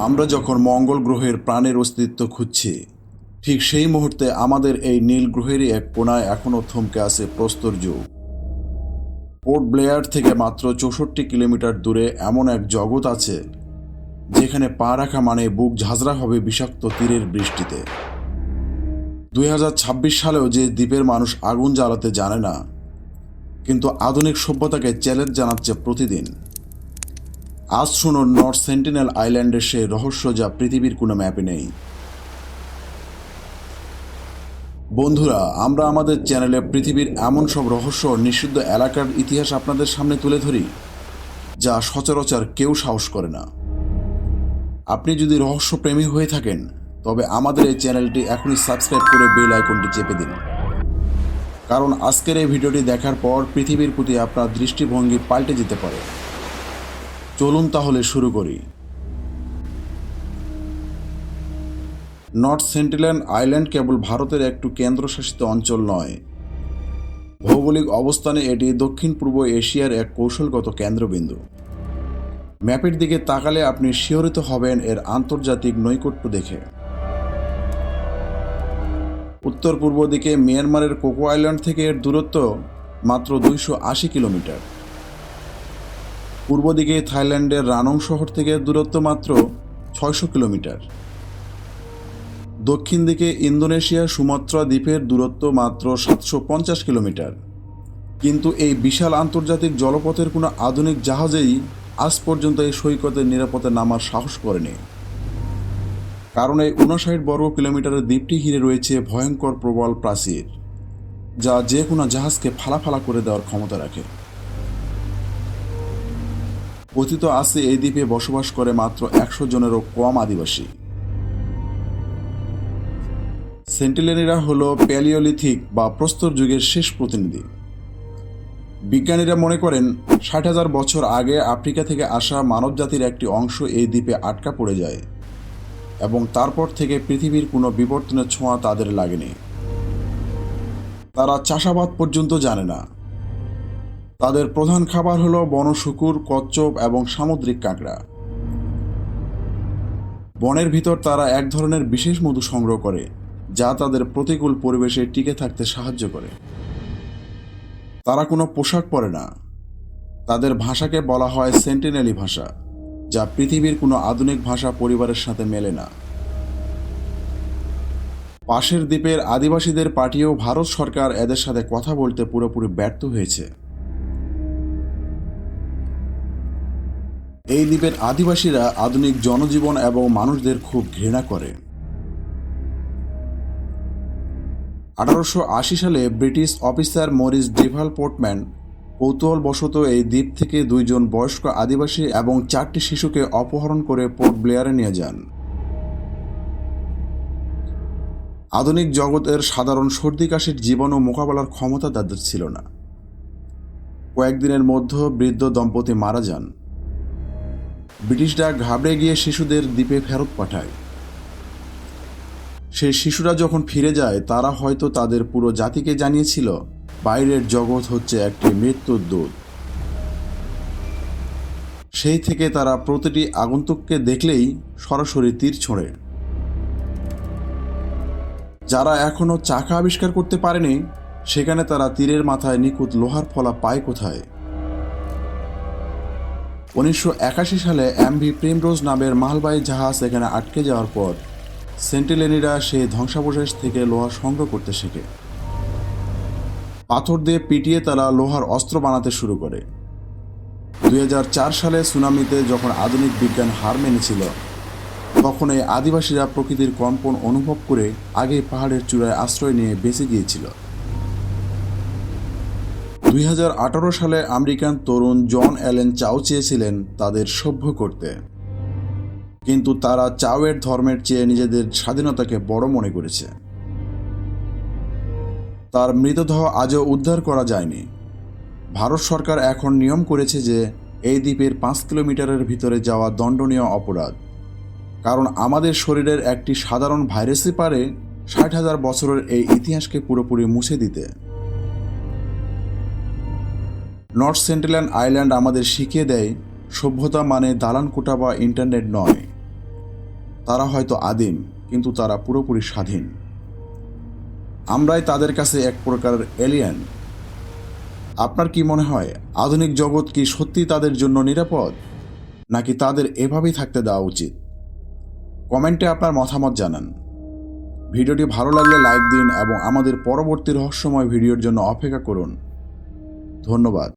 আমরা যখন মঙ্গল গ্রহের প্রাণের অস্তিত্ব খুঁজছি, ঠিক সেই মুহূর্তে আমাদের এই নীল গ্রহেরই এক কোণায় এখনও থমকে আছে প্রস্তর যুগ। পোর্ট ব্লেয়ার থেকে মাত্র 64 কিলোমিটার দূরে এমন এক জগৎ আছে যেখানে পা রাখা মানে বুক ঝাঁঝরা হবে বিষাক্ত তীরের বৃষ্টিতে। 2026 সালেও যে দ্বীপের মানুষ আগুন জ্বালাতে জানে না, কিন্তু আধুনিক সভ্যতাকে চ্যালেঞ্জ জানাচ্ছে প্রতিদিন। আজ শুনুন নর্থ সেন্টিনেল আইল্যান্ডের সেই রহস্য যা পৃথিবীর কোনো ম্যাপে নেই। বন্ধুরা, আমরা আমাদের চ্যানেলে পৃথিবীর এমন সব রহস্য নিষিদ্ধ এলাকার ইতিহাস আপনাদের সামনে তুলে ধরি যা সচরাচর কেউ সাহস করে না। আপনি যদি রহস্যপ্রেমী হয়ে থাকেন তবে আমাদের এই চ্যানেলটি এখনই সাবস্ক্রাইব করে বেল আইকনটি চেপে দিন, কারণ আজকের এই ভিডিওটি দেখার পর পৃথিবীর প্রতি আপনার দৃষ্টিভঙ্গি পাল্টে যেতে পারে। চলুন তাহলে শুরু করি। নর্থ সেন্টিনেল আইল্যান্ড কেবল ভারতের একটু কেন্দ্রশাসিত অঞ্চল নয়, ভৌগোলিক অবস্থানে এটি দক্ষিণ পূর্ব এশিয়ার এক কৌশলগত কেন্দ্রবিন্দু। ম্যাপের দিকে তাকালে আপনি শিহরিত হবেন এর আন্তর্জাতিক নৈকট্য দেখে। উত্তর পূর্ব দিকে মিয়ানমারের কোকো আইল্যান্ড থেকে এর দূরত্ব মাত্র 280 কিলোমিটার। পূর্ব দিকে থাইল্যান্ডের রানং শহর থেকে দূরত্ব মাত্র 600 কিলোমিটার। দক্ষিণ দিকে ইন্দোনেশিয়ার সুমাত্রা দ্বীপের দূরত্ব মাত্র 750 কিলোমিটার। কিন্তু এই বিশাল আন্তর্জাতিক জলপথের কোনো আধুনিক জাহাজেই আজ পর্যন্ত এই সৈকতের নিরাপদে নামার সাহস করেনি, কারণ এই 59 বর্গ কিলোমিটারের দ্বীপটি ঘিরে রয়েছে ভয়ঙ্কর প্রবল প্রাচীর, যা যে কোনো জাহাজকে ফালা করে দেওয়ার ক্ষমতা রাখে। কথিত আছে এই দ্বীপে বসবাস করে মাত্র 100 জনেরও কম আদিবাসী। সেন্টিনেলিরা হল প্যালিওলিথিক বা প্রস্তর যুগের শেষ প্রতিনিধি। বিজ্ঞানীরা মনে করেন 60,000 বছর আগে আফ্রিকা থেকে আসা মানবজাতির একটি অংশ এই দ্বীপে আটকা পড়ে যায় এবং তারপর থেকে পৃথিবীর কোনো বিবর্তনের ছোঁয়া তাদের লাগেনি। তারা চাষাবাদ পর্যন্ত জানে না। তাদের প্রধান খাবার হলো বনশুকুর, কচ্ছপ এবং সামুদ্রিক কাঁকড়া। বনের ভিতর তারা এক ধরনের বিশেষ মধু সংগ্রহ করে যা তাদের প্রতিকূল পরিবেশে টিকে থাকতে সাহায্য করে। তারা কোনো পোশাক পরে না। তাদের ভাষাকে বলা হয় সেন্টিনেলি ভাষা, যা পৃথিবীর কোনো আধুনিক ভাষা পরিবারের সাথে মেলে না। পাশের দ্বীপের আদিবাসীদের পাঠিয়েও ভারত সরকার এদের সাথে কথা বলতে পুরোপুরি ব্যর্থ হয়েছে। এই দ্বীপের আদিবাসীরা আধুনিক জনজীবন এবং মানুষদের খুব ঘৃণা করে। 1880 সালে British officer Maurice Vidal Portman কৌতূহলবশত এই দ্বীপ থেকে 2 জন বয়স্ক আদিবাসী এবং 4টি শিশুকে অপহরণ করে পোর্ট ব্লেয়ারে নিয়ে যান। আধুনিক জগতের সাধারণ সর্দি কাশির জীবাণু মোকাবেলার ক্ষমতা তাদের ছিল না। কয়েকদিনের মধ্যে বৃদ্ধ দম্পতি মারা যান। ব্রিটিশরা ঘাবড়ে গিয়ে শিশুদের দ্বীপে ফেরত পাঠায়। সেই শিশুরা যখন ফিরে যায়, তারা হয়তো তাদের পুরো জাতিকে জানিয়েছিল বাইরের জগৎ হচ্ছে একটি মৃত্যুর দূত। সেই থেকে তারা প্রতিটি আগন্তুককে দেখলেই সরাসরি তীর ছোঁড়ে। যারা এখনো চাকা আবিষ্কার করতে পারেনি, সেখানে তারা তীরের মাথায় নিখুঁত লোহার ফলা পায় কোথায়। 1981 সালে এমভি প্রিমরোজ নামের মালবাহী জাহাজ এখানে আটকে যাওয়ার পর সেন্টিনেলিরা সেই ধ্বংসাবশেষ থেকে লোহা সংগ্রহ করতে শেখে। পাথর দিয়ে পিটিয়ে তারা লোহার অস্ত্র বানাতে শুরু করে। 2004 সালে সুনামিতে যখন আধুনিক বিজ্ঞান হার মেনেছিল, তখন এই আদিবাসীরা প্রকৃতির কম্পন অনুভব করে আগেই পাহাড়ের চূড়ায় আশ্রয় নিয়ে বেঁচে গিয়েছিল। 2018 সালে আমেরিকান তরুণ জন অ্যালেন চাও চেয়েছিলেন তাদের সভ্য করতে, কিন্তু তারা চাওয়ের ধর্মের চেয়ে নিজেদের স্বাধীনতাকে বড় মনে করেছে। তার মৃতদেহ আজও উদ্ধার করা যায়নি। ভারত সরকার এখন নিয়ম করেছে যে এই দ্বীপের 5 কিলোমিটারের ভিতরে যাওয়া দণ্ডনীয় অপরাধ, কারণ আমাদের শরীরের একটি সাধারণ ভাইরাসই পারে 60,000 বছরের এই ইতিহাসকে পুরোপুরি মুছে দিতে। নর্থ সেন্টিনেল আইল্যান্ড আমাদের শিখিয়ে দেয় সভ্যতা মানে দালান কোঠা বা ইন্টারনেট নয়, তারা হয়তো আদিম, কিন্তু তারা পুরোপুরি স্বাধীন। আমরাই তাদের কাছে এক প্রকারের এলিয়েন। আপনার কি মনে হয় আধুনিক জগৎ কি সত্যি তাদের জন্য নিরাপদ, নাকি তাদের এভাবেই থাকতে দেওয়া উচিত? কমেন্টে আপনার মতামত জানান। ভিডিওটি ভালো লাগলে লাইক দিন এবং আমাদের পরবর্তী রহস্যময় ভিডিওর জন্য অপেক্ষা করুন। ধন্যবাদ।